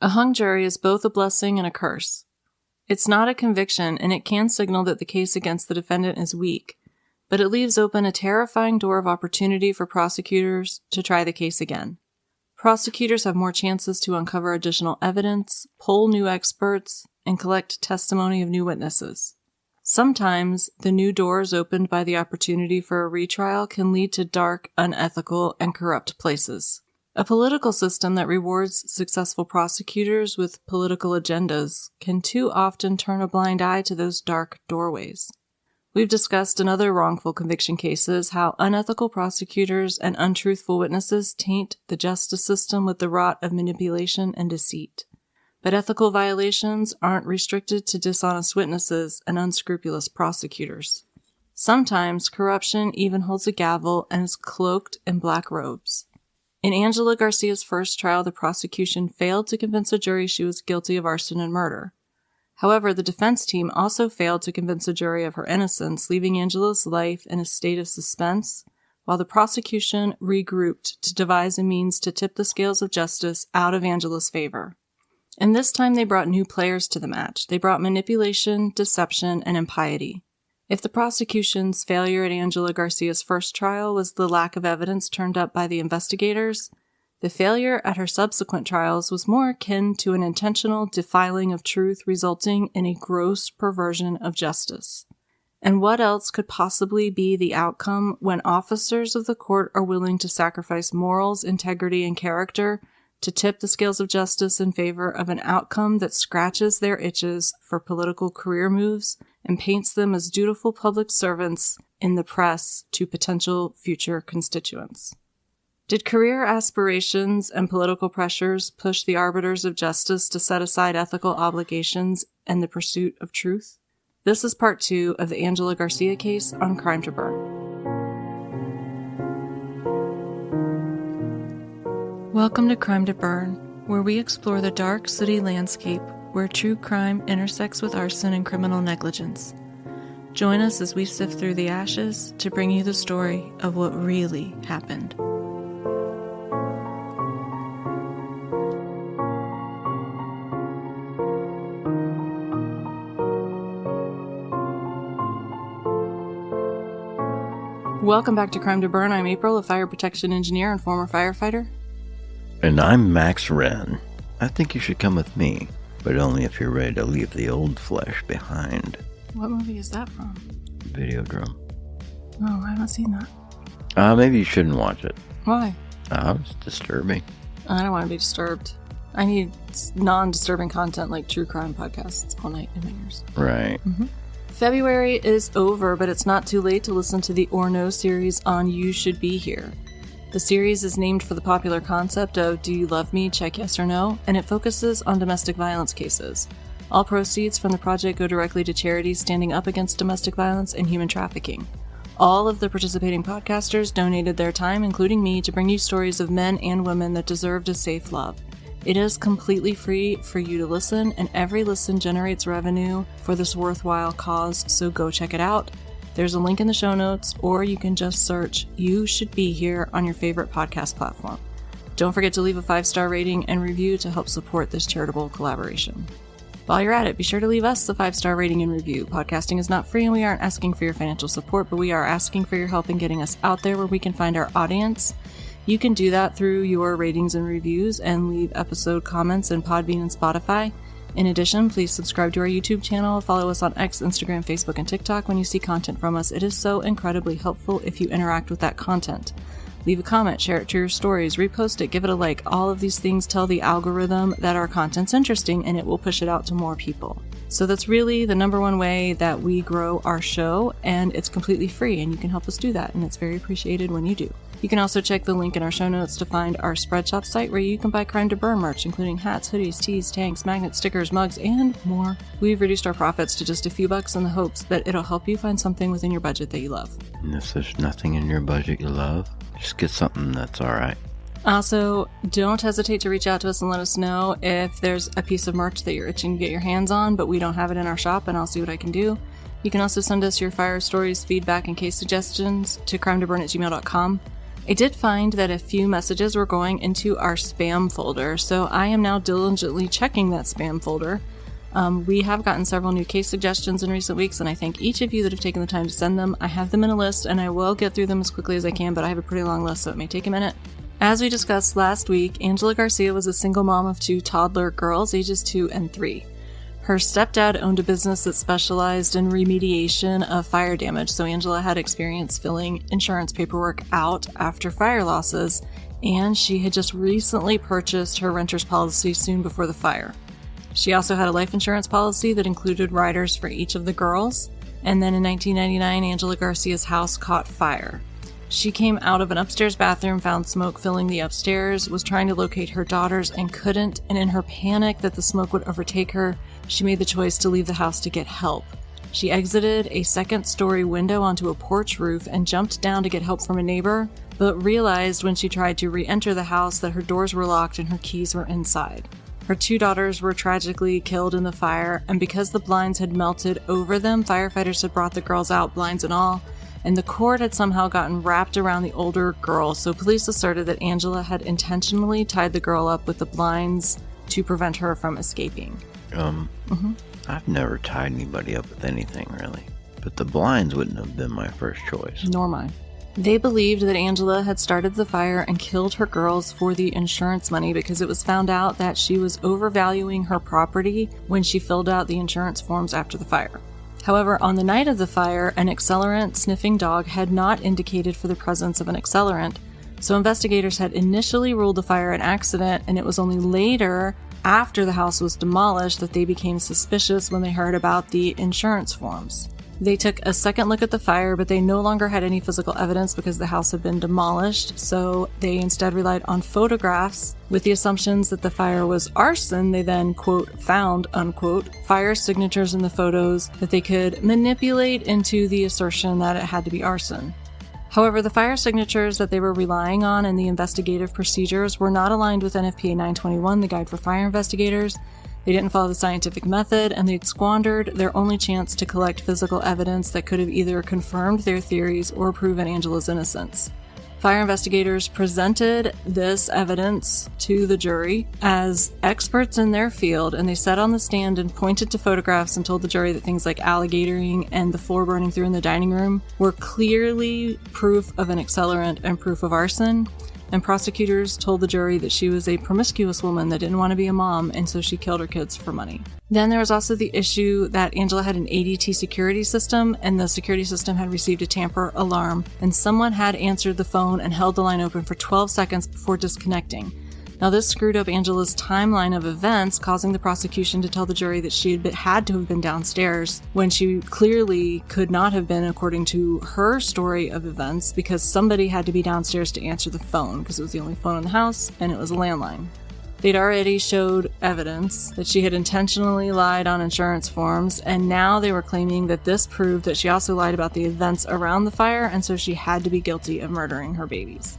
A hung jury is both a blessing and a curse. It's not a conviction, and it can signal that the case against the defendant is weak, but it leaves open a terrifying door of opportunity for prosecutors to try the case again. Prosecutors have more chances to uncover additional evidence, poll new experts, and collect testimony of new witnesses. Sometimes, the new doors opened by the opportunity for a retrial can lead to dark, unethical, and corrupt places. A political system that rewards successful prosecutors with political agendas can too often turn a blind eye to those dark doorways. We've discussed in other wrongful conviction cases how unethical prosecutors and untruthful witnesses taint the justice system with the rot of manipulation and deceit. But ethical violations aren't restricted to dishonest witnesses and unscrupulous prosecutors. Sometimes corruption even holds a gavel and is cloaked in black robes. In Angela Garcia's first trial, the prosecution failed to convince a jury she was guilty of arson and murder. However, the defense team also failed to convince a jury of her innocence, leaving Angela's life in a state of suspense, while the prosecution regrouped to devise a means to tip the scales of justice out of Angela's favor. And this time they brought new players to the match. They brought manipulation, deception, and impiety. If the prosecution's failure at Angela Garcia's first trial was the lack of evidence turned up by the investigators, the failure at her subsequent trials was more akin to an intentional defiling of truth resulting in a gross perversion of justice. And what else could possibly be the outcome when officers of the court are willing to sacrifice morals, integrity, and character to tip the scales of justice in favor of an outcome that scratches their itches for political career moves and paints them as dutiful public servants in the press to potential future constituents? Did career aspirations and political pressures push the arbiters of justice to set aside ethical obligations and the pursuit of truth? This is part 2 of the Angela Garcia case on Crime to Burn. Welcome to Crime to Burn, where we explore the dark city landscape where true crime intersects with arson and criminal negligence. Join us as we sift through the ashes to bring you the story of what really happened. Welcome back to Crime to Burn. I'm April, a fire protection engineer and former firefighter. And I'm Max Wren. I think you should come with me, but only if you're ready to leave the old flesh behind. What movie is that from? Videodrome. Oh, I haven't seen that. Maybe you shouldn't watch it. Why? It's disturbing. I don't want to be disturbed. I need non-disturbing content like true crime podcasts all night in my ears. Right. Mm-hmm. February is over, but it's not too late to listen to the Or No series on You Should Be Here. The series is named for the popular concept of Do You Love Me? Check Yes or No, and it focuses on domestic violence cases. All proceeds from the project go directly to charities standing up against domestic violence and human trafficking. All of the participating podcasters donated their time, including me, to bring you stories of men and women that deserved a safe love. It is completely free for you to listen, and every listen generates revenue for this worthwhile cause, so go check it out. There's a link in the show notes, or you can just search You Should Be Here on your favorite podcast platform. Don't forget to leave a 5-star rating and review to help support this charitable collaboration. While you're at it, be sure to leave us a 5-star rating and review. Podcasting is not free, and we aren't asking for your financial support, but we are asking for your help in getting us out there where we can find our audience. You can do that through your ratings and reviews and leave episode comments in Podbean and Spotify. In addition, please subscribe to our YouTube channel, follow us on X, Instagram, Facebook, and TikTok when you see content from us. It is so incredibly helpful if you interact with that content. Leave a comment, share it to your stories, repost it, give it a like. All of these things tell the algorithm that our content's interesting and it will push it out to more people. So that's really the number one way that we grow our show, and it's completely free and you can help us do that, and it's very appreciated when you do. You can also check the link in our show notes to find our Spreadshop site where you can buy Crime to Burn merch, including hats, hoodies, tees, tanks, magnets, stickers, mugs, and more. We've reduced our profits to just a few bucks in the hopes that it'll help you find something within your budget that you love. And if there's nothing in your budget you love, just get something that's alright. Also, don't hesitate to reach out to us and let us know if there's a piece of merch that you're itching to get your hands on, but we don't have it in our shop, and I'll see what I can do. You can also send us your fire stories, feedback, and case suggestions to crimetoburn@gmail.com. I did find that a few messages were going into our spam folder, so I am now diligently checking that spam folder. We have gotten several new case suggestions in recent weeks, and I thank each of you that have taken the time to send them. I have them in a list, and I will get through them as quickly as I can, but I have a pretty long list, so it may take a minute. As we discussed last week, Angela Garcia was a single mom of 2 toddler girls, ages 2 and 3. Her stepdad owned a business that specialized in remediation of fire damage, so Angela had experience filling insurance paperwork out after fire losses, and she had just recently purchased her renter's policy soon before the fire. She also had a life insurance policy that included riders for each of the girls, and then in 1999, Angela Garcia's house caught fire. She came out of an upstairs bathroom, found smoke filling the upstairs, was trying to locate her daughters and couldn't, and in her panic that the smoke would overtake her, she made the choice to leave the house to get help. She exited a second-story window onto a porch roof and jumped down to get help from a neighbor, but realized when she tried to re-enter the house that her doors were locked and her keys were inside. Her 2 daughters were tragically killed in the fire, and because the blinds had melted over them, firefighters had brought the girls out, blinds and all, and the cord had somehow gotten wrapped around the older girl, so police asserted that Angela had intentionally tied the girl up with the blinds to prevent her from escaping. I've never tied anybody up with anything, really. But the blinds wouldn't have been my first choice. Nor mine. They believed that Angela had started the fire and killed her girls for the insurance money because it was found out that she was overvaluing her property when she filled out the insurance forms after the fire. However, on the night of the fire, an accelerant-sniffing dog had not indicated for the presence of an accelerant, so investigators had initially ruled the fire an accident, and it was only later, after the house was demolished, that they became suspicious when they heard about the insurance forms. They took a second look at the fire, but they no longer had any physical evidence because the house had been demolished, so they instead relied on photographs. With the assumptions that the fire was arson, they then, quote, found, unquote, fire signatures in the photos that they could manipulate into the assertion that it had to be arson. However, the fire signatures that they were relying on and the investigative procedures were not aligned with NFPA 921, the Guide for Fire Investigators. They didn't follow the scientific method, and they'd squandered their only chance to collect physical evidence that could have either confirmed their theories or proven Angela's innocence. Fire investigators presented this evidence to the jury as experts in their field, and they sat on the stand and pointed to photographs and told the jury that things like alligatoring and the floor burning through in the dining room were clearly proof of an accelerant and proof of arson. And prosecutors told the jury that she was a promiscuous woman that didn't want to be a mom, and so she killed her kids for money. Then there was also the issue that Angela had an ADT security system, and the security system had received a tamper alarm, and someone had answered the phone and held the line open for 12 seconds before disconnecting. Now this screwed up Angela's timeline of events, causing the prosecution to tell the jury that she had to have been downstairs when she clearly could not have been, according to her story of events, because somebody had to be downstairs to answer the phone because it was the only phone in the house and it was a landline. They'd already showed evidence that she had intentionally lied on insurance forms, and now they were claiming that this proved that she also lied about the events around the fire, and so she had to be guilty of murdering her babies.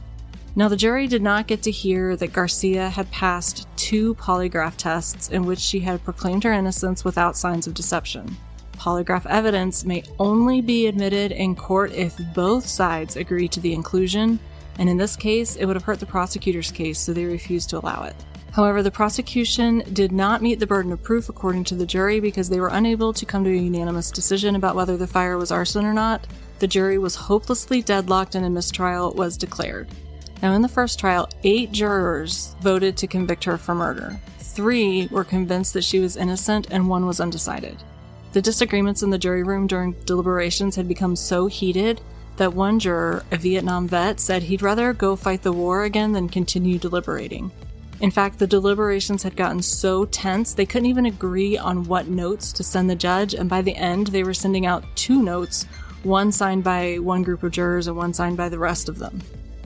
Now, the jury did not get to hear that Garcia had passed 2 polygraph tests in which she had proclaimed her innocence without signs of deception. Polygraph evidence may only be admitted in court if both sides agree to the inclusion, and in this case, it would have hurt the prosecutor's case, so they refused to allow it. However, the prosecution did not meet the burden of proof according to the jury because they were unable to come to a unanimous decision about whether the fire was arson or not. The jury was hopelessly deadlocked and a mistrial was declared. Now, in the first trial, 8 jurors voted to convict her for murder. 3 were convinced that she was innocent, and 1 was undecided. The disagreements in the jury room during deliberations had become so heated that one juror, a Vietnam vet, said he'd rather go fight the war again than continue deliberating. In fact, the deliberations had gotten so tense they couldn't even agree on what notes to send the judge, and by the end, they were sending out 2 notes, one signed by one group of jurors and one signed by the rest of them.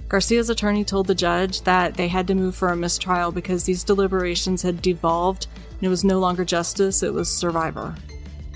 Garcia's attorney told the judge that they had to move for a mistrial because these deliberations had devolved and it was no longer justice, it was survivor.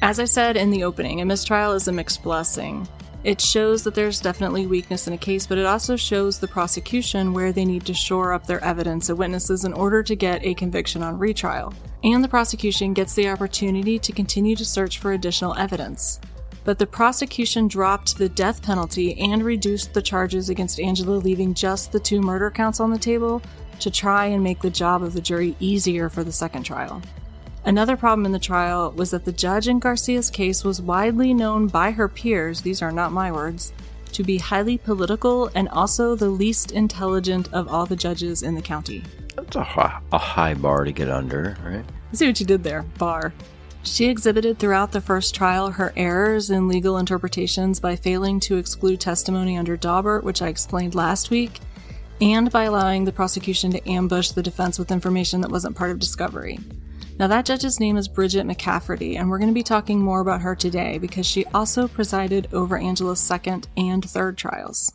As I said in the opening, a mistrial is a mixed blessing. It shows that there's definitely weakness in a case, but it also shows the prosecution where they need to shore up their evidence and witnesses in order to get a conviction on retrial. And the prosecution gets the opportunity to continue to search for additional evidence. but the prosecution dropped the death penalty and reduced the charges against Angela, leaving just the 2 murder counts on the table to try and make the job of the jury easier for the second trial. Another problem in the trial was that the judge in Garcia's case was widely known by her peers, these are not my words, to be highly political and also the least intelligent of all the judges in the county. That's a high bar to get under, right? I see what you did there, bar. She exhibited throughout the first trial her errors in legal interpretations by failing to exclude testimony under Daubert, which I explained last week, and by allowing the prosecution to ambush the defense with information that wasn't part of discovery. Now, that judge's name is Bridget McCafferty, and we're going to be talking more about her today because she also presided over Angela's second and third trials.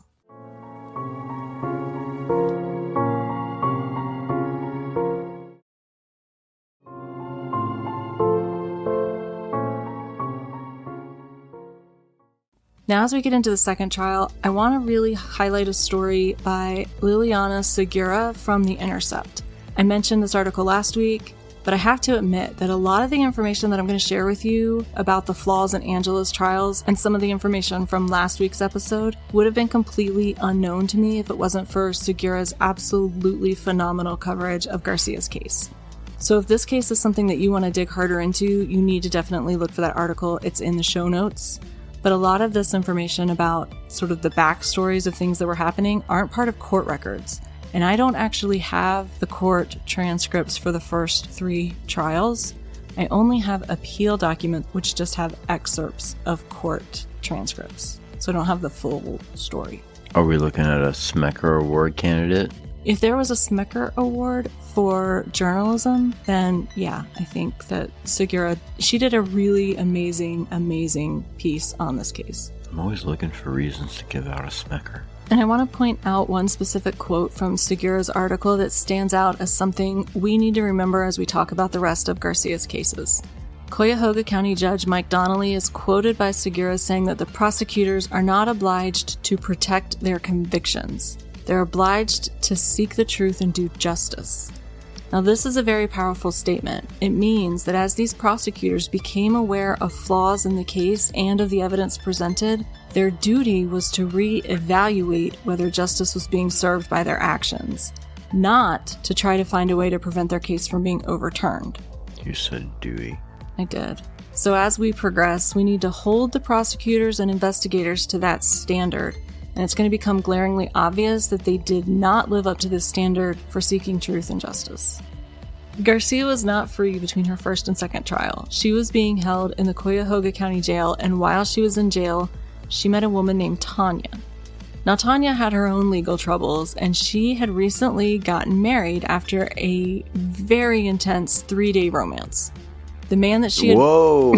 Now, as we get into the second trial, I want to really highlight a story by Liliana Segura from The Intercept. I mentioned this article last week, but I have to admit that a lot of the information that I'm going to share with you about the flaws in Angela's trials and some of the information from last week's episode would have been completely unknown to me if it wasn't for Segura's absolutely phenomenal coverage of Garcia's case. So if this case is something that you want to dig harder into, you need to definitely look for that article. It's in the show notes. But a lot of this information about sort of the backstories of things that were happening aren't part of court records. And I don't actually have the court transcripts for the first 3 trials. I only have appeal documents which just have excerpts of court transcripts. So I don't have the full story. Are we looking at a Smecker Award candidate? If there was a Smecker Award for journalism, then yeah, I think that Segura, she did a really amazing piece on this case. I'm always looking for reasons to give out a Smecker. And I want to point out one specific quote from Segura's article that stands out as something we need to remember as we talk about the rest of Garcia's cases. Cuyahoga County Judge Mike Donnelly is quoted by Segura saying that the prosecutors are not obliged to protect their convictions. They're obliged to seek the truth and do justice. Now, this is a very powerful statement. It means that as these prosecutors became aware of flaws in the case and of the evidence presented, their duty was to re-evaluate whether justice was being served by their actions, not to try to find a way to prevent their case from being overturned. You said duty. I did. So as we progress, we need to hold the prosecutors and investigators to that standard, and it's going to become glaringly obvious that they did not live up to this standard for seeking truth and justice. Garcia was not free between her first and second trial. She was being held in the Cuyahoga County Jail, and while she was in jail, she met a woman named Tanya. Now, Tanya had her own legal troubles, and she had recently gotten married after a very intense 3-day romance. The man that she had... Whoa!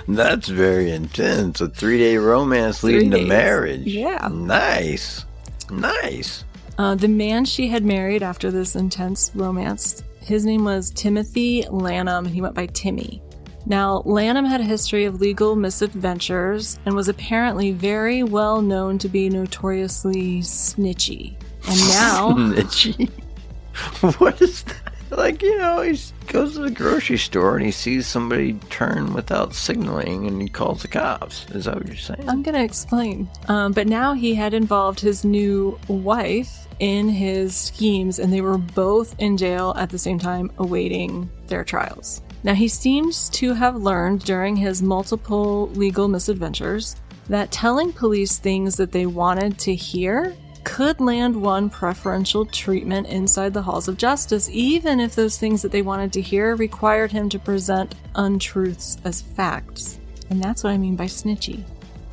That's very intense. A 3-day romance leading to marriage. Yeah. Nice. The man she had married after this intense romance, his name was Timothy Lanham, and he went by Timmy. Now, Lanham had a history of legal misadventures and was apparently very well known to be notoriously snitchy. And now... Snitchy? What is that? Like, he goes to the grocery store and he sees somebody turn without signaling and he calls the cops. Is that what you're saying? I'm going to explain. But now he had involved his new wife in his schemes, and they were both in jail at the same time awaiting their trials. Now, he seems to have learned during his multiple legal misadventures that telling police things that they wanted to hear could land one preferential treatment inside the halls of justice, even if those things that they wanted to hear required him to present untruths as facts. And that's what I mean by snitchy.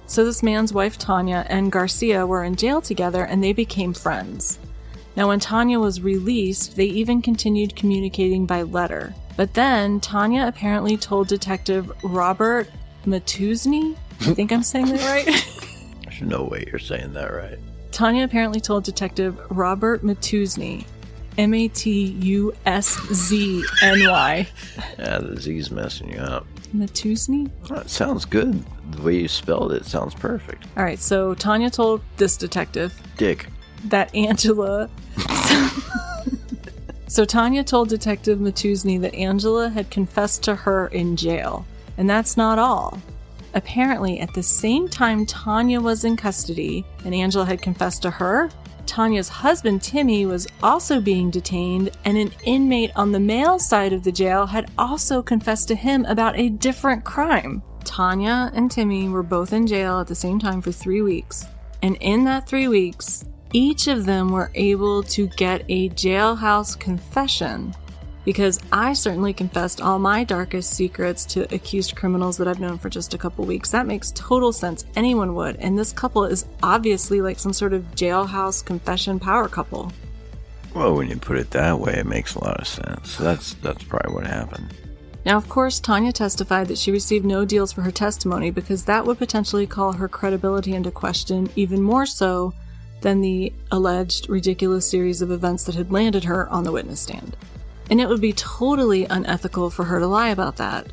So this man's wife Tanya and Garcia were in jail together, and they became friends. Now, when Tanya was released, they even continued communicating by letter. But then Tanya apparently told Detective Robert Matuzny, I think I'm saying that right? There's no way you're saying that right. Tanya apparently told Detective Robert Matuzny, Matuszni. Yeah, the Z's messing you up. Matuzny? Oh, it sounds good. The way you spelled it sounds perfect. All right, so Tanya told this detective... Dick. ...that Angela... So Tanya told Detective Matuzny that Angela had confessed to her in jail. And that's not all. Apparently, at the same time Tanya was in custody and Angela had confessed to her, Tanya's husband, Timmy, was also being detained, and an inmate on the male side of the jail had also confessed to him about a different crime. Tanya and Timmy were both in jail at the same time for 3 weeks. And in that 3 weeks, each of them were able to get a jailhouse confession, because I certainly confessed all my darkest secrets to accused criminals that I've known for just a couple weeks. That makes total sense. Anyone would. And this couple is obviously like some sort of jailhouse confession power couple. Well, when you put it that way, it makes a lot of sense. That's probably what happened. Now, of course, Tanya testified that she received no deals for her testimony because that would potentially call her credibility into question, even more so than the alleged ridiculous series of events that had landed her on the witness stand. And it would be totally unethical for her to lie about that.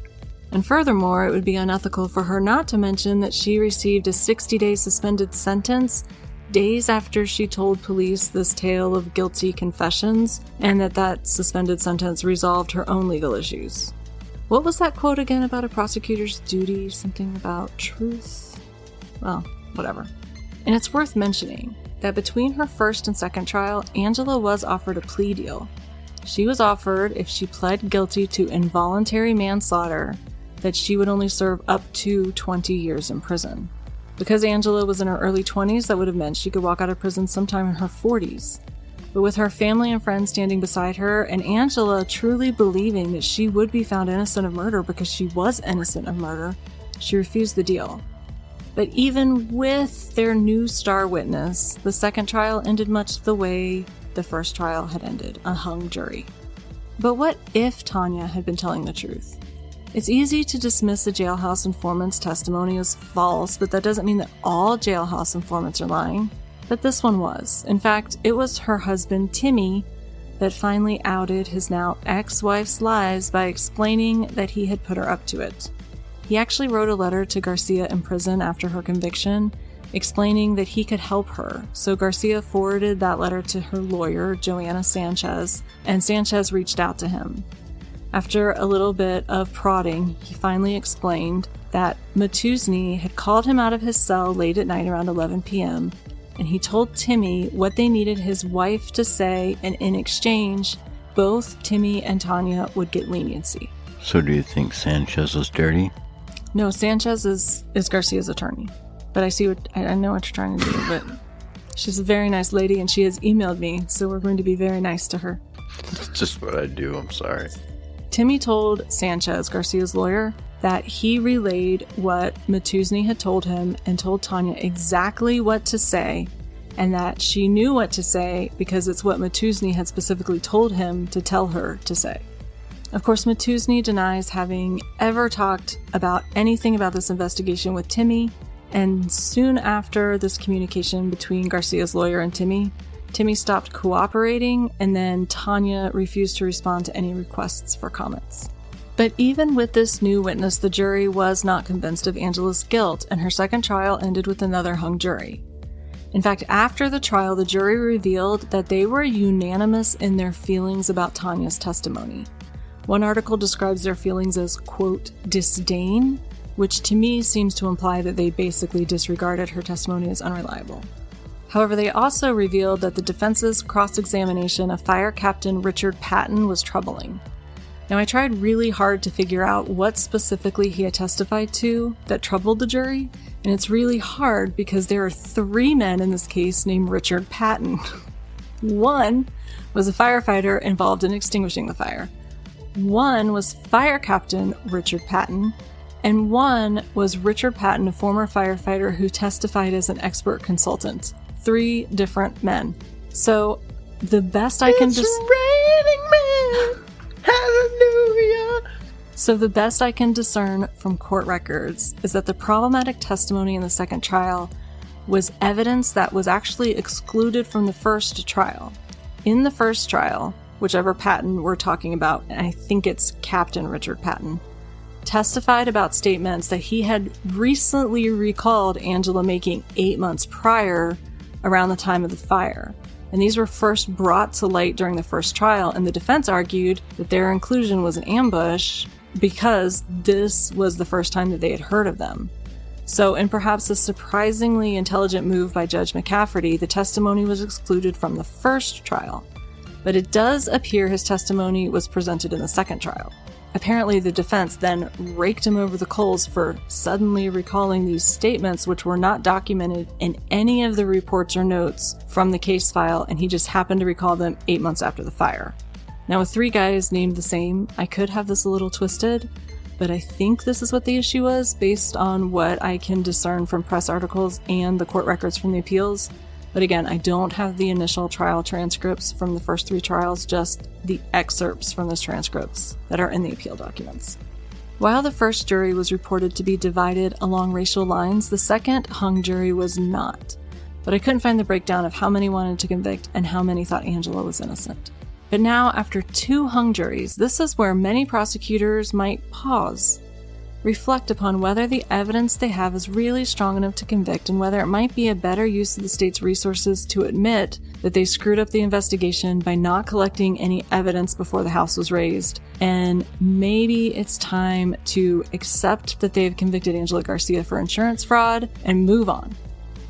And furthermore, it would be unethical for her not to mention that she received a 60-day suspended sentence days after she told police this tale of guilty confessions, and that suspended sentence resolved her own legal issues. What was that quote again about a prosecutor's duty? Something about truth? Well, whatever. And it's worth mentioning that between her first and second trial, Angela was offered a plea deal. She was offered, if she pled guilty to involuntary manslaughter, that she would only serve up to 20 years in prison. Because Angela was in her early 20s, that would have meant she could walk out of prison sometime in her 40s. But with her family and friends standing beside her, and Angela truly believing that she would be found innocent of murder because she was innocent of murder, she refused the deal. But even with their new star witness, the second trial ended much the way the first trial had ended, a hung jury. But what if Tanya had been telling the truth? It's easy to dismiss a jailhouse informant's testimony as false, but that doesn't mean that all jailhouse informants are lying. But this one was. In fact, it was her husband, Timmy, that finally outed his now ex-wife's lies by explaining that he had put her up to it. He actually wrote a letter to Garcia in prison after her conviction, explaining that he could help her. So Garcia forwarded that letter to her lawyer, Joanna Sanchez, and Sanchez reached out to him. After a little bit of prodding, he finally explained that Matuzny had called him out of his cell late at night around 11 p.m., and he told Timmy what they needed his wife to say, and in exchange, both Timmy and Tanya would get leniency. So do you think Sanchez was dirty? No, Sanchez is Garcia's attorney. But I know what you're trying to do, but she's a very nice lady and she has emailed me, so we're going to be very nice to her. That's just what I do, I'm sorry. Timmy told Sanchez, Garcia's lawyer, that he relayed what Matuzny had told him and told Tanya exactly what to say, and that she knew what to say because it's what Matuzny had specifically told him to tell her to say. Of course, Matuzny denies having ever talked about anything about this investigation with Timmy, and soon after this communication between Garcia's lawyer and Timmy stopped cooperating, and then Tanya refused to respond to any requests for comments. But even with this new witness, the jury was not convinced of Angela's guilt, and her second trial ended with another hung jury. In fact, after the trial, the jury revealed that they were unanimous in their feelings about Tanya's testimony. One article describes their feelings as, quote, disdain, which to me seems to imply that they basically disregarded her testimony as unreliable. However, they also revealed that the defense's cross-examination of Fire Captain Richard Patton was troubling. Now, I tried really hard to figure out what specifically he had testified to that troubled the jury, and it's really hard because there are 3 men in this case named Richard Patton. One was a firefighter involved in extinguishing the fire. One was Fire Captain Richard Patton, and one was Richard Patton, a former firefighter who testified as an expert consultant. 3 different men. So the best I can Hallelujah. So the best I can discern from court records is that the problematic testimony in the second trial was evidence that was actually excluded from the first trial. In the first trial, whichever Patton we're talking about, and I think it's Captain Richard Patton, testified about statements that he had recently recalled Angela making 8 months prior around the time of the fire. And these were first brought to light during the first trial, and the defense argued that their inclusion was an ambush because this was the first time that they had heard of them. So, in perhaps a surprisingly intelligent move by Judge McCafferty, the testimony was excluded from the first trial. But it does appear his testimony was presented in the second trial. Apparently, the defense then raked him over the coals for suddenly recalling these statements, which were not documented in any of the reports or notes from the case file, and he just happened to recall them 8 months after the fire. Now, with 3 guys named the same, I could have this a little twisted, but I think this is what the issue was, based on what I can discern from press articles and the court records from the appeals. But again, I don't have the initial trial transcripts from the first 3 trials, just the excerpts from those transcripts that are in the appeal documents. While the first jury was reported to be divided along racial lines, the second hung jury was not. But I couldn't find the breakdown of how many wanted to convict and how many thought Angela was innocent. But now, after 2 hung juries, this is where many prosecutors might pause, reflect upon whether the evidence they have is really strong enough to convict and whether it might be a better use of the state's resources to admit that they screwed up the investigation by not collecting any evidence before the house was raised. And maybe it's time to accept that they've convicted Angela Garcia for insurance fraud and move on.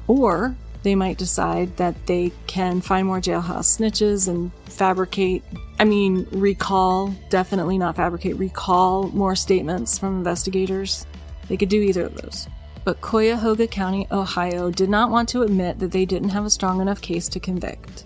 Or they might decide that they can find more jailhouse snitches and recall more statements from investigators. They could do either of those. But Cuyahoga County, Ohio did not want to admit that they didn't have a strong enough case to convict.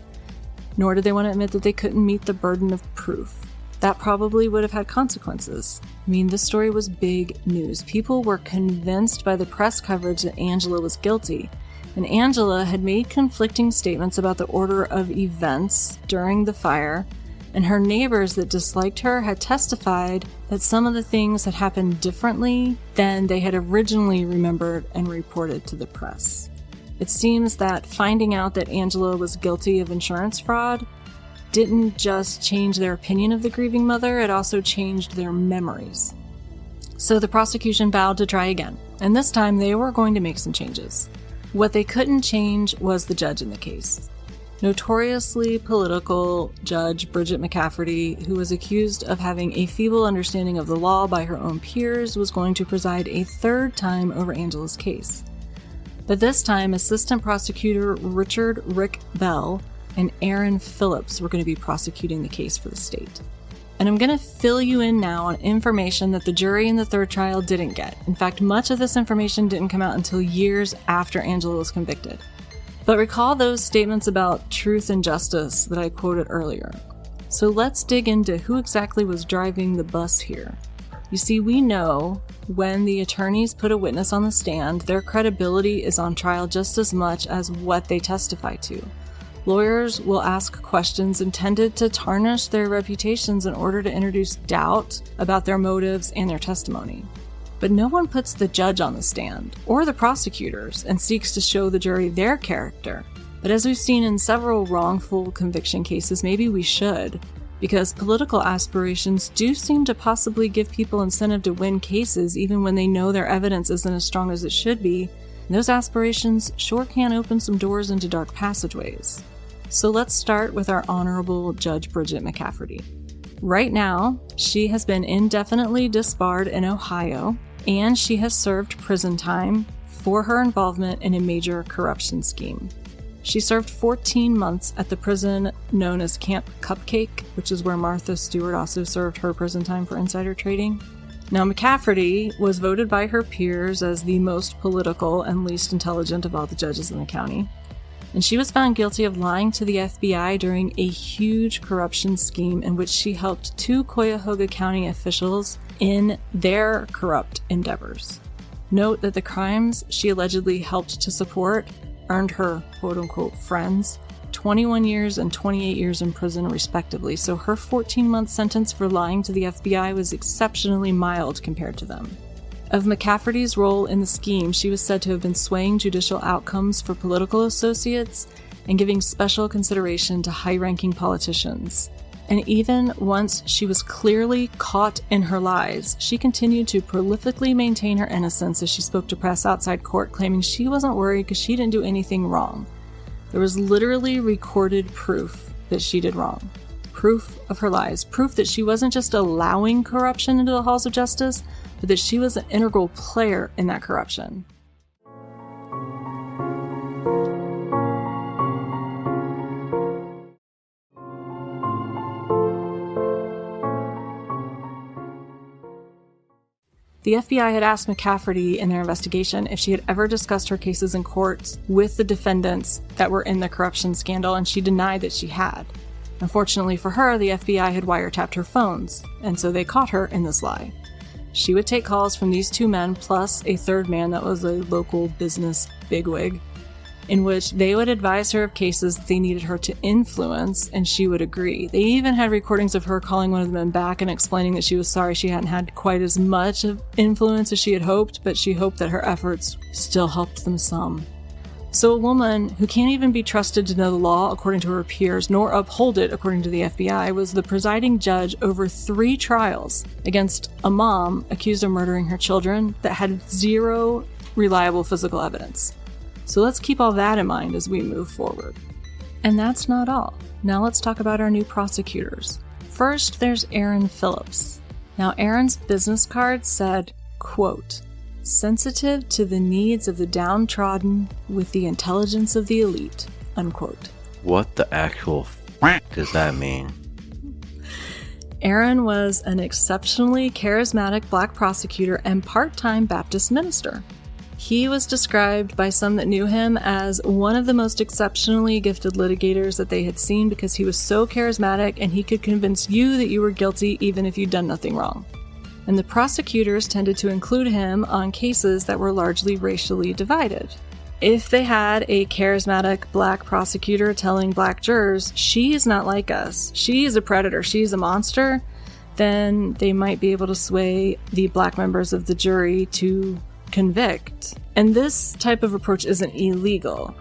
Nor did they want to admit that they couldn't meet the burden of proof. That probably would have had consequences. I mean, this story was big news. People were convinced by the press coverage that Angela was guilty. And Angela had made conflicting statements about the order of events during the fire, and her neighbors that disliked her had testified that some of the things had happened differently than they had originally remembered and reported to the press. It seems that finding out that Angela was guilty of insurance fraud didn't just change their opinion of the grieving mother, it also changed their memories. So the prosecution vowed to try again, and this time they were going to make some changes. What they couldn't change was the judge in the case. Notoriously political Judge Bridget McCafferty, who was accused of having a feeble understanding of the law by her own peers, was going to preside a 3rd time over Angela's case. But this time, Assistant Prosecutor Richard Rick Bell and Aaron Phillips were going to be prosecuting the case for the state. And I'm going to fill you in now on information that the jury in the 3rd trial didn't get. In fact, much of this information didn't come out until years after Angela was convicted. But recall those statements about truth and justice that I quoted earlier. So let's dig into who exactly was driving the bus here. You see, we know when the attorneys put a witness on the stand, their credibility is on trial just as much as what they testify to. Lawyers will ask questions intended to tarnish their reputations in order to introduce doubt about their motives and their testimony. But no one puts the judge on the stand, or the prosecutors, and seeks to show the jury their character. But as we've seen in several wrongful conviction cases, maybe we should, because political aspirations do seem to possibly give people incentive to win cases even when they know their evidence isn't as strong as it should be, and those aspirations sure can open some doors into dark passageways. So let's start with our Honorable Judge Bridget McCafferty. Right now, she has been indefinitely disbarred in Ohio, and she has served prison time for her involvement in a major corruption scheme. She served 14 months at the prison known as Camp Cupcake, which is where Martha Stewart also served her prison time for insider trading. Now, McCafferty was voted by her peers as the most political and least intelligent of all the judges in the county. And she was found guilty of lying to the FBI during a huge corruption scheme in which she helped 2 Cuyahoga County officials in their corrupt endeavors. Note that the crimes she allegedly helped to support earned her quote-unquote friends 21 years and 28 years in prison respectively, so her 14-month sentence for lying to the FBI was exceptionally mild compared to them. Of McCafferty's role in the scheme, she was said to have been swaying judicial outcomes for political associates and giving special consideration to high-ranking politicians. And even once she was clearly caught in her lies, she continued to prolifically maintain her innocence as she spoke to press outside court, claiming she wasn't worried because she didn't do anything wrong. There was literally recorded proof that she did wrong. Proof of her lies. Proof that she wasn't just allowing corruption into the halls of justice, but that she was an integral player in that corruption. The FBI had asked McCafferty in their investigation if she had ever discussed her cases in courts with the defendants that were in the corruption scandal, and she denied that she had. Unfortunately for her, the FBI had wiretapped her phones, and so they caught her in this lie. She would take calls from these two men plus a third man that was a local business bigwig, in which they would advise her of cases that they needed her to influence, and she would agree. They even had recordings of her calling one of the men back and explaining that she was sorry she hadn't had quite as much of influence as she had hoped, but she hoped that her efforts still helped them some. So a woman who can't even be trusted to know the law according to her peers, nor uphold it according to the FBI, was the presiding judge over 3 trials against a mom accused of murdering her children that had 0 reliable physical evidence. So let's keep all that in mind as we move forward. And that's not all. Now let's talk about our new prosecutors. First, there's Aaron Phillips. Now, Aaron's business card said, quote, "sensitive to the needs of the downtrodden with the intelligence of the elite," unquote. What the actual f*** does that mean? Aaron was an exceptionally charismatic black prosecutor and part-time Baptist minister. He was described by some that knew him as one of the most exceptionally gifted litigators that they had seen because he was so charismatic and he could convince you that you were guilty even if you'd done nothing wrong. And the prosecutors tended to include him on cases that were largely racially divided. If they had a charismatic black prosecutor telling black jurors, "She's not like us, she's a predator, she's a monster," then they might be able to sway the black members of the jury to convict. And this type of approach isn't illegal.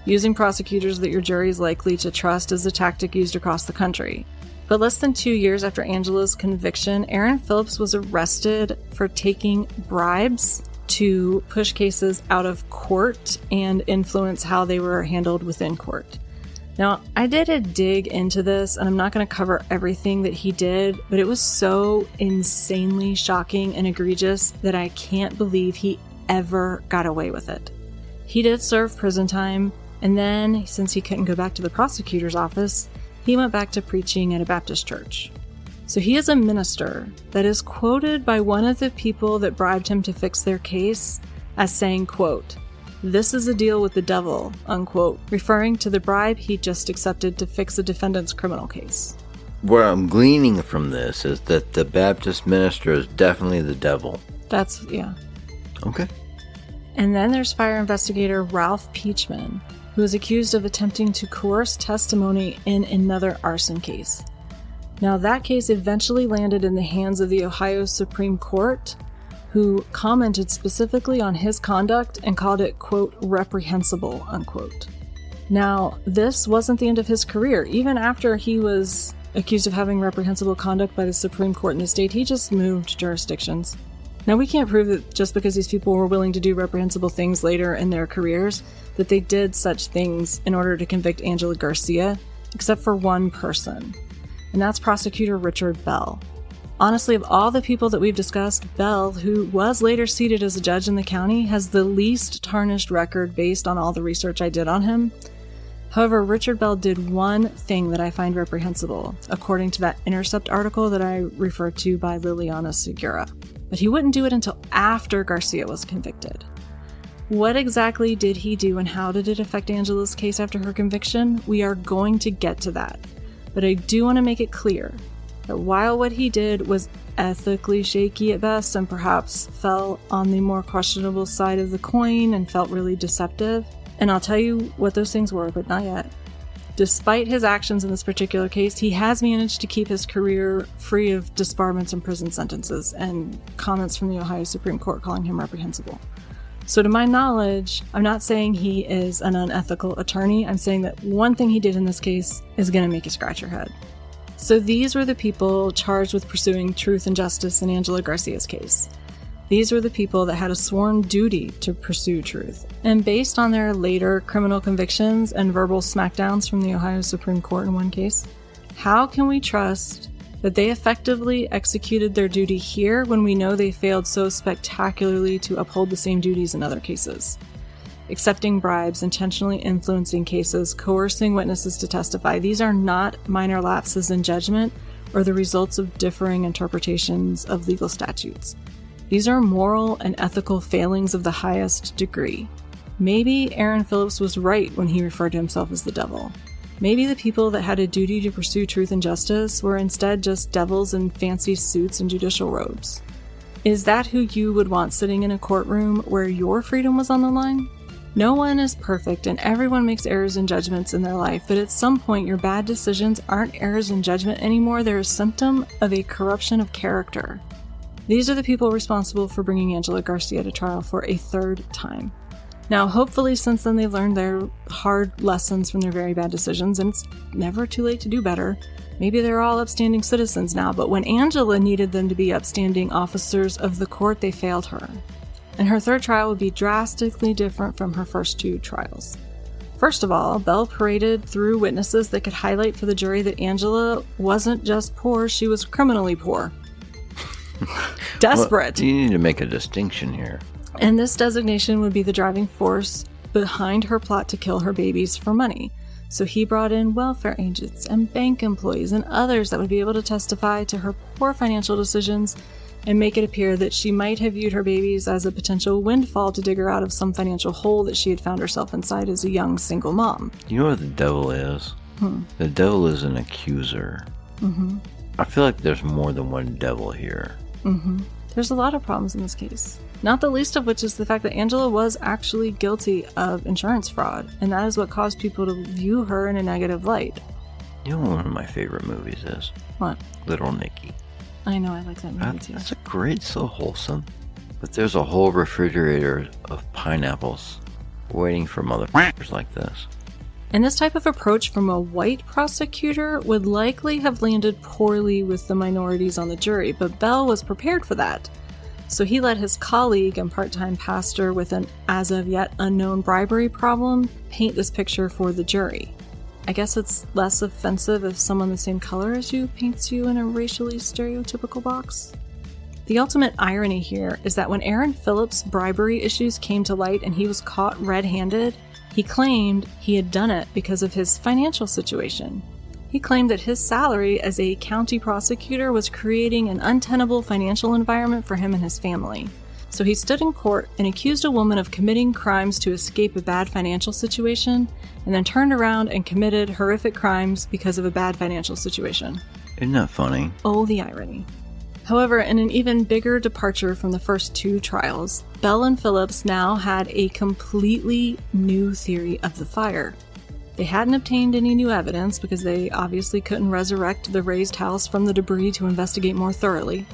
Using prosecutors that your jury is likely to trust is a tactic used across the country. But less than 2 years after Angela's conviction, Aaron Phillips was arrested for taking bribes to push cases out of court and influence how they were handled within court. Now, I did a dig into this, and I'm not going to cover everything that he did, but it was so insanely shocking and egregious that I can't believe he ever got away with it. He did serve prison time, and then, since he couldn't go back to the prosecutor's office, he went back to preaching at a Baptist church. So he is a minister that is quoted by one of the people that bribed him to fix their case as saying, quote, "This is a deal with the devil," unquote, referring to the bribe he just accepted to fix a defendant's criminal case. What I'm gleaning from this is that the Baptist minister is definitely the devil. Yeah. Okay. And then there's fire investigator Ralph Peachman, who is accused of attempting to coerce testimony in another arson case. Now, that case eventually landed in the hands of the Ohio Supreme Court, who commented specifically on his conduct and called it, quote, "reprehensible," unquote. Now, this wasn't the end of his career. Even after he was accused of having reprehensible conduct by the Supreme Court in the state, he just moved jurisdictions. Now, we can't prove that just because these people were willing to do reprehensible things later in their careers, that they did such things in order to convict Angela Garcia, except for one person, and that's prosecutor Richard Bell. Honestly, of all the people that we've discussed, Bell, who was later seated as a judge in the county, has the least tarnished record based on all the research I did on him. However, Richard Bell did one thing that I find reprehensible, according to that Intercept article that I referred to by Liliana Segura. But he wouldn't do it until after Garcia was convicted. What exactly did he do and how did it affect Angela's case after her conviction? We are going to get to that. But I do want to make it clear that while what he did was ethically shaky at best and perhaps fell on the more questionable side of the coin and felt really deceptive, and I'll tell you what those things were, but not yet. Despite his actions in this particular case, he has managed to keep his career free of disbarments and prison sentences and comments from the Ohio Supreme Court calling him reprehensible. So to my knowledge, I'm not saying he is an unethical attorney. I'm saying that one thing he did in this case is going to make you scratch your head. So these were the people charged with pursuing truth and justice in Angela Garcia's case. These were the people that had a sworn duty to pursue truth. And based on their later criminal convictions and verbal smackdowns from the Ohio Supreme Court in one case, how can we trust that they effectively executed their duty here when we know they failed so spectacularly to uphold the same duties in other cases? Accepting bribes, intentionally influencing cases, coercing witnesses to testify, these are not minor lapses in judgment or the results of differing interpretations of legal statutes. These are moral and ethical failings of the highest degree. Maybe Aaron Phillips was right when he referred to himself as the devil. Maybe the people that had a duty to pursue truth and justice were instead just devils in fancy suits and judicial robes. Is that who you would want sitting in a courtroom where your freedom was on the line? No one is perfect and everyone makes errors and judgments in their life, but at some point your bad decisions aren't errors in judgment anymore, they're a symptom of a corruption of character. These are the people responsible for bringing Angela Garcia to trial for a third time. Now, hopefully since then they've learned their hard lessons from their very bad decisions, and it's never too late to do better. Maybe they're all upstanding citizens now, but when Angela needed them to be upstanding officers of the court, they failed her. And her third trial would be drastically different from her first two trials. First of all, Bell paraded through witnesses that could highlight for the jury that Angela wasn't just poor, she was criminally poor. Desperate. Well, you need to make a distinction here. And this designation would be the driving force behind her plot to kill her babies for money. So he brought in welfare agents and bank employees and others that would be able to testify to her poor financial decisions and make it appear that she might have viewed her babies as a potential windfall to dig her out of some financial hole that she had found herself inside as a young single mom. You know what the devil is? The devil is an accuser. I feel like there's more than one devil here. There's a lot of problems in this case. Not the least of which is the fact that Angela was actually guilty of insurance fraud, and that is what caused people to view her in a negative light. You know what one of my favorite movies is? What? Little Nicky. I know, I like that movie too. That's a great, so wholesome. But there's a whole refrigerator of pineapples waiting for motherfuckers like this. And this type of approach from a white prosecutor would likely have landed poorly with the minorities on the jury, but Bell was prepared for that. So he let his colleague and part-time pastor with an as-of-yet unknown bribery problem paint this picture for the jury. I guess it's less offensive if someone the same color as you paints you in a racially stereotypical box. The ultimate irony here is that when Aaron Phillips' bribery issues came to light and he was caught red-handed, he claimed he had done it because of his financial situation. He claimed that his salary as a county prosecutor was creating an untenable financial environment for him and his family. So he stood in court and accused a woman of committing crimes to escape a bad financial situation, and then turned around and committed horrific crimes because of a bad financial situation. Isn't that funny? Oh, the irony. However, in an even bigger departure from the first two trials, Bell and Phillips now had a completely new theory of the fire. They hadn't obtained any new evidence because they obviously couldn't resurrect the raised house from the debris to investigate more thoroughly.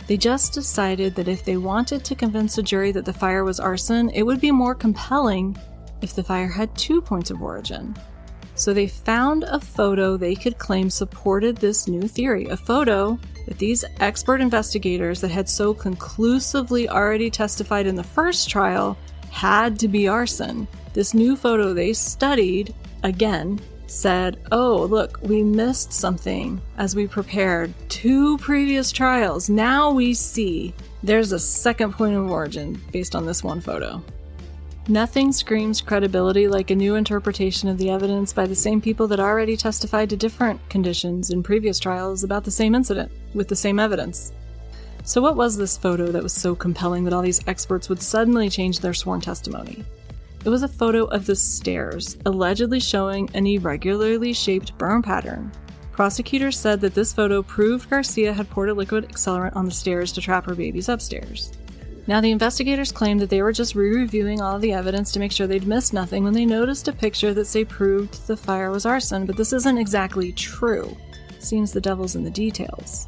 They just decided that if they wanted to convince a jury that the fire was arson, it would be more compelling if the fire had 2 points of origin. So they found a photo they could claim supported this new theory, a photo that these expert investigators that had so conclusively already testified in the first trial had to be arson. This new photo they studied, again, said, oh, look, we missed something as we prepared 2 previous trials. Now we see there's a second point of origin based on this one photo. Nothing screams credibility like a new interpretation of the evidence by the same people that already testified to different conditions in previous trials about the same incident with the same evidence. So what was this photo that was so compelling that all these experts would suddenly change their sworn testimony? It was a photo of the stairs, allegedly showing an irregularly shaped burn pattern. Prosecutors said that this photo proved Garcia had poured a liquid accelerant on the stairs to trap her babies upstairs. Now, the investigators claimed that they were just re-reviewing all of the evidence to make sure they'd missed nothing when they noticed a picture that say proved the fire was arson, but this isn't exactly true. Seems the devil's in the details.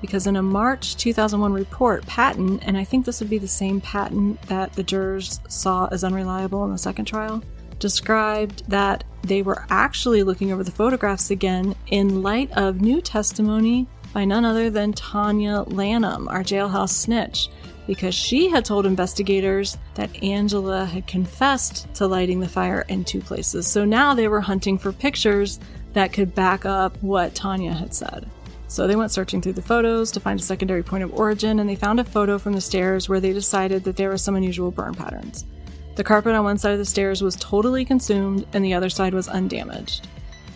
Because in a March 2001 report, Patton, and I think this would be the same Patton that the jurors saw as unreliable in the second trial, described that they were actually looking over the photographs again in light of new testimony by none other than Tanya Lanham, our jailhouse snitch, because she had told investigators that Angela had confessed to lighting the fire in 2 places. So now they were hunting for pictures that could back up what Tanya had said. So they went searching through the photos to find a secondary point of origin, and they found a photo from the stairs where they decided that there were some unusual burn patterns. The carpet on one side of the stairs was totally consumed and the other side was undamaged.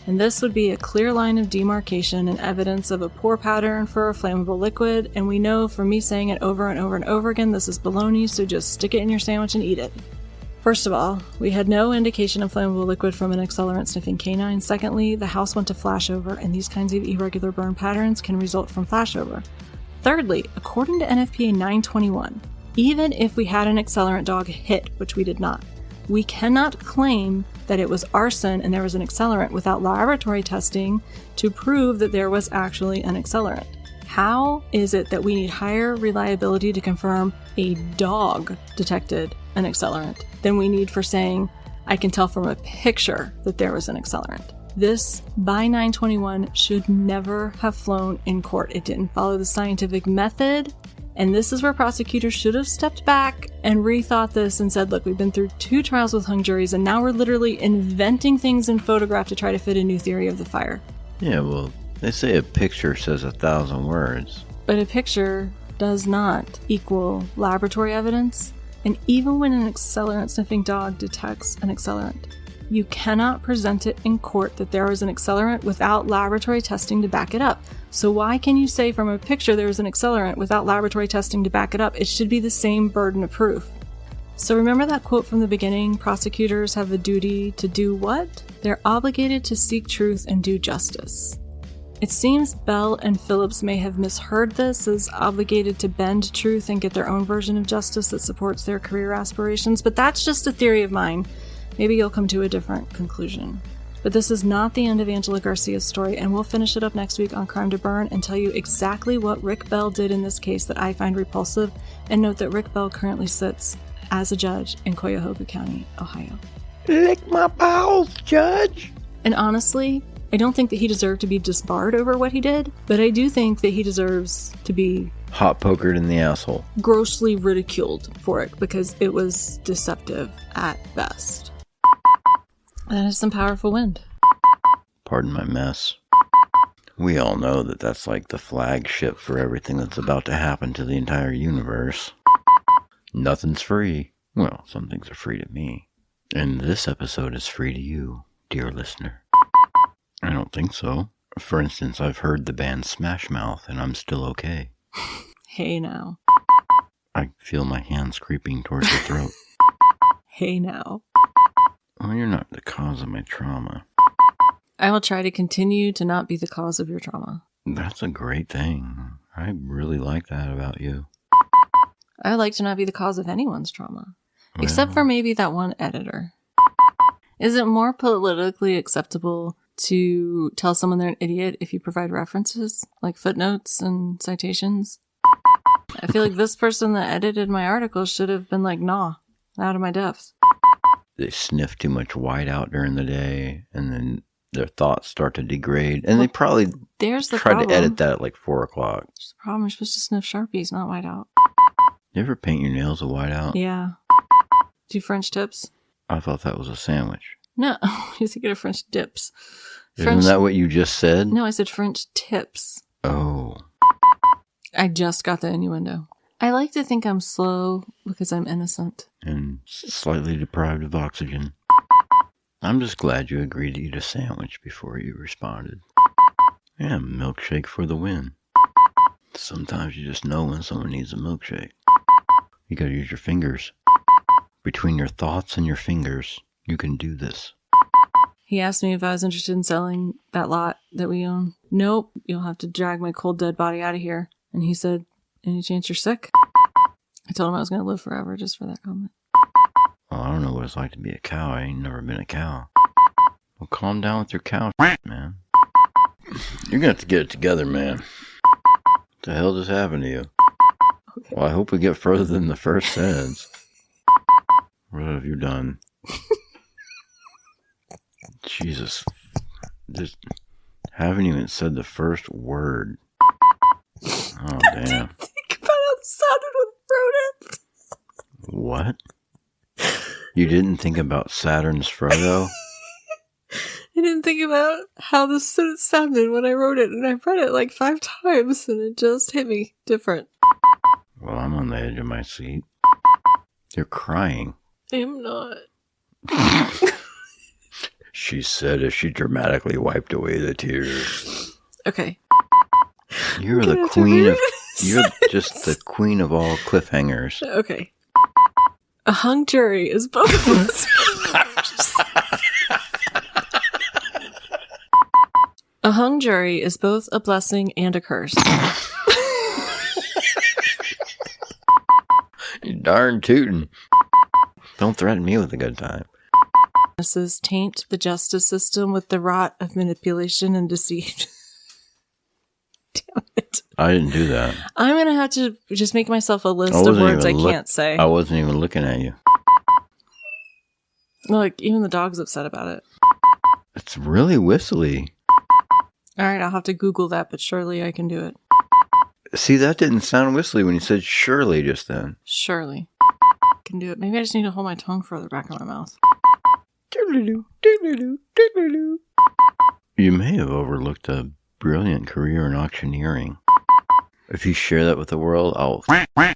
And this would be a clear line of demarcation and evidence of a poor pattern for a flammable liquid, and we know from me saying it over and over and over again, this is baloney, so just stick it in your sandwich and eat it. First of all, we had no indication of flammable liquid from an accelerant-sniffing canine. Secondly, the house went to flashover, and these kinds of irregular burn patterns can result from flashover. Thirdly, according to NFPA 921, even if we had an accelerant dog hit, which we did not, we cannot claim that it was arson and there was an accelerant without laboratory testing to prove that there was actually an accelerant. How is it that we need higher reliability to confirm a dog detected an accelerant than we need for saying, I can tell from a picture that there was an accelerant? This, by 921, should never have flown in court. It didn't follow the scientific method. And this is where prosecutors should have stepped back and rethought this and said, look, we've been through 2 trials with hung juries, and now we're literally inventing things in photograph to try to fit a new theory of the fire. Yeah, well, they say a picture says 1,000 words. But a picture does not equal laboratory evidence. And even when an accelerant-sniffing dog detects an accelerant, you cannot present it in court that there was an accelerant without laboratory testing to back it up. So why can you say from a picture there was an accelerant without laboratory testing to back it up? It should be the same burden of proof. So remember that quote from the beginning, prosecutors have a duty to do what? They're obligated to seek truth and do justice. It seems Bell and Phillips may have misheard this as obligated to bend truth and get their own version of justice that supports their career aspirations, but that's just a theory of mine. Maybe you'll come to a different conclusion. But this is not the end of Angela Garcia's story, and we'll finish it up next week on Crime to Burn and tell you exactly what Rick Bell did in this case that I find repulsive, and note that Rick Bell currently sits as a judge in Cuyahoga County, Ohio. Lick my bowels, Judge! And honestly, I don't think that he deserved to be disbarred over what he did, but I do think that he deserves to be hot pokered in the asshole. Grossly ridiculed for it, because it was deceptive at best. That is some powerful wind. Pardon my mess. We all know that that's like the flagship for everything that's about to happen to the entire universe. Nothing's free. Well, some things are free to me. And this episode is free to you, dear listener. I don't think so. For instance, I've heard the band Smash Mouth and I'm still okay. Hey now. I feel my hands creeping towards the throat. Hey now. Well, you're not the cause of my trauma. I will try to continue to not be the cause of your trauma. That's a great thing. I really like that about you. I would like to not be the cause of anyone's trauma. Well, except for maybe that one editor. Is it more politically acceptable to tell someone they're an idiot if you provide references, like footnotes and citations? I feel like this person that edited my article should have been like, nah, out of my depth. They sniff too much white out during the day, and then their thoughts start to degrade. And they probably tried to edit that at like 4 o'clock. There's the problem. You're supposed to sniff Sharpies, not white out. You ever paint your nails with white out? Yeah. Do French tips? I thought that was a sandwich. No, you think of French dips. Isn't that what you just said? No, I said French tips. Oh. I just got the innuendo. I like to think I'm slow because I'm innocent. And slightly deprived of oxygen. I'm just glad you agreed to eat a sandwich before you responded. Yeah, milkshake for the win. Sometimes you just know when someone needs a milkshake. You gotta use your fingers. Between your thoughts and your fingers, you can do this. He asked me if I was interested in selling that lot that we own. Nope, you'll have to drag my cold dead body out of here. And he said, any chance you're sick? I told him I was going to live forever just for that comment. Well, I don't know what it's like to be a cow. I ain't never been a cow. Well, calm down with your cow, man. You're going to have to get it together, man. What the hell just happened to you? Okay. Well, I hope we get further than the first sentence. What have you done? Jesus. Just haven't even said the first word. Oh, damn. Think about how it sounded when I wrote it. What? You didn't think about Saturn's Frodo? I didn't think about how this sentence sounded when I wrote it, and I read it like 5 times, and it just hit me different. Well, I'm on the edge of my seat. You're crying. I'm not. She said as she dramatically wiped away the tears. Okay. You're the queen of... You're just the queen of all cliffhangers. Okay. A hung jury is both... A hung jury is both a blessing and a curse. You darn tootin'. Don't threaten me with a good time. Taint the justice system with the rot of manipulation and deceit. Damn it. I didn't do that. I'm going to have to just make myself a list of words I can't say. I wasn't even looking at you. Look, even the dog's upset about it. It's really whistly. All right, I'll have to Google that, but surely I can do it. See, that didn't sound whistly when you said surely just then. Surely. Can do it. Maybe I just need to hold my tongue further back in my mouth. You may have overlooked a brilliant career in auctioneering. If you share that with the world, I'll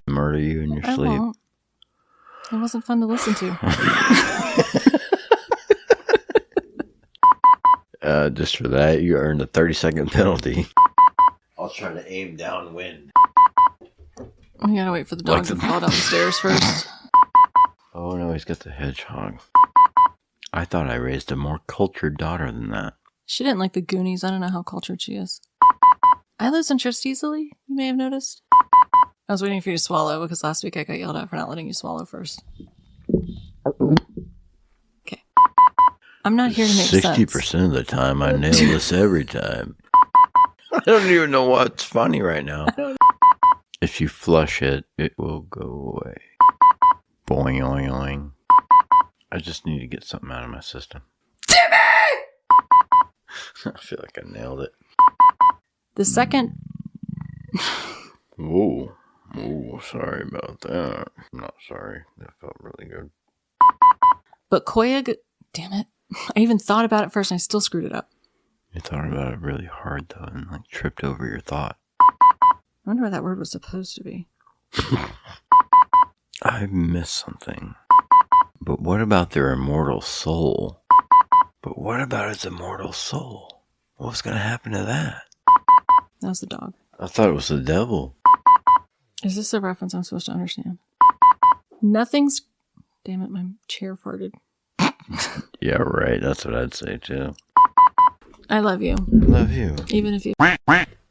murder you in your sleep. Won't. It wasn't fun to listen to. Just for that, you earned a 30-second penalty. I'll try to aim downwind. We gotta wait for the dog to fall down the stairs first. Oh no, he's got the hedgehog. I thought I raised a more cultured daughter than that. She didn't like the Goonies. I don't know how cultured she is. I lose interest easily, you may have noticed. I was waiting for you to swallow because last week I got yelled at for not letting you swallow first. Okay. I'm not here to make 60% of the time, I nail this every time. I don't even know what's funny right now. If you flush it, it will go away. Boing, oing, oing. I just need to get something out of my system. Timmy! I feel like I nailed it. The second... Whoa. Oh, sorry about that. I'm not sorry. That felt really good. But Koya... Damn it. I even thought about it first and I still screwed it up. You thought about it really hard, though, and like tripped over your thought. I wonder what that word was supposed to be. I missed something. But what about their immortal soul? But what about its immortal soul? What's going to happen to that? That was the dog. I thought it was the devil. Is this a reference I'm supposed to understand? Nothing's... Damn it, my chair farted. Yeah, right. That's what I'd say, too. I love you. I love you. Even if you...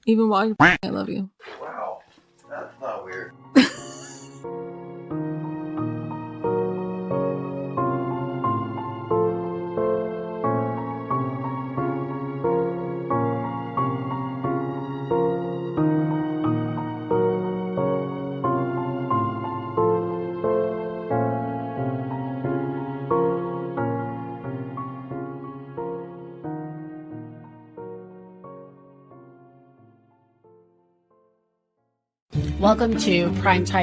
Even while you're... I love you. Wow. That's not weird. Welcome to Primetime